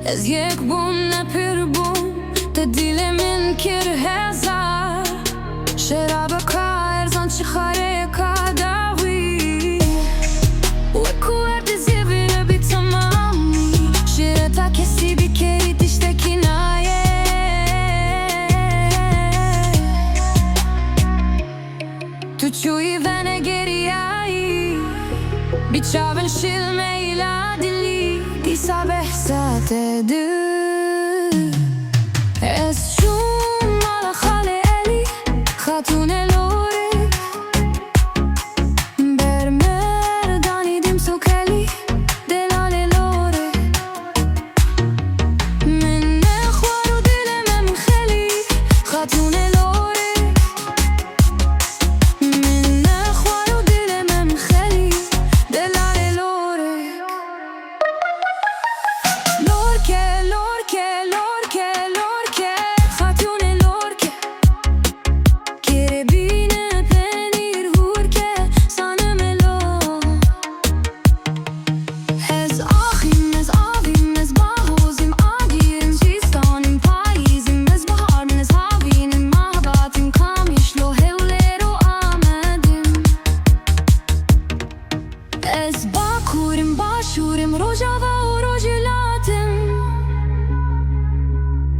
از یک بوم نپیر بوم تا دیل من کر هزار شراب کار زن چی خاره کاداوی و کوارد زیبیره بی تمامی شیره تا کسی بی کری تشتکی نایه تو چوی ونگریایی بی چاون شیل میلا دلی دیسا بحثات دو از شوم مالا خاله الی خاتون لوری بر مردانی دیم سوکلی دلال لوری من نخوار و دلم خلی خاتون لوری من نخوار و دلم خلی دلال لوری لورکه لورکه لورکه لورکه خاتون لورکه کره بینه پنیر هورکه سانم لور از آخیم از آبیم از باهوزیم آگیریم زیستانیم پاییزیم از بهار من از هاوینیم محباتیم کامیش لو هوله رو آمدیم از باکوریم باشوریم روژاوا و روژلاتیم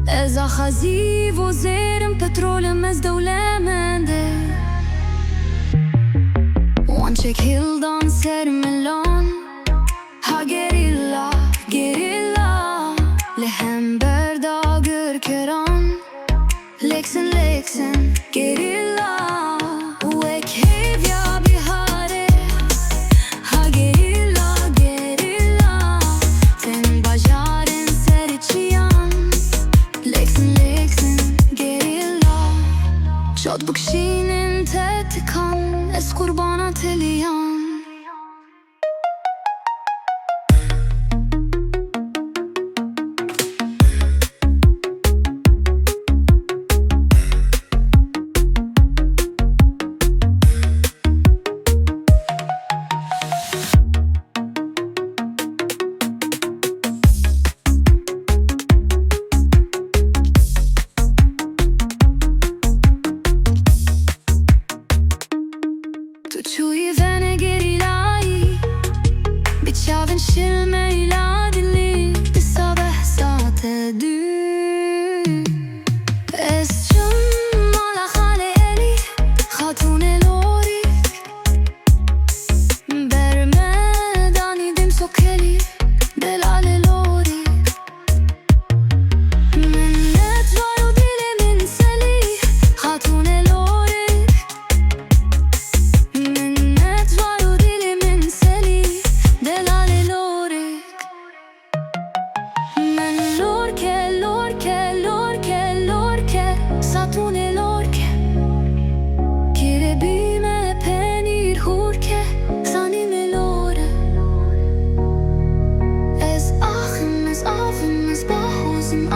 از آخازی و زیرم پترولم از دولمنده وان چک هیلدان سر ملان ها گریلا گریلا لهم برداگر کران لکسن لکسن گریلا وک هیویا بیهاره ها گریلا گریلا تن باجارن سر چیان لکسن لکسن گریلا شاد بکشینن تتکان از قربانات لیان تو چوی ونگرییayî بی چاون شیل میلا دلی دیسا بحثات دو از چون مالا خاله الی خاتون لوری بر مدانی دیم سوکلی دلال لوری من نتوار و دل من سلی خاتون لوری من نتوار و دل من سلی دلال لوری من لورکه لورکه لورکه لورکه ساتون لورکه کره بیمه پنیر هورکه سانیم لوره از آخیم از آفیم از باهوزیم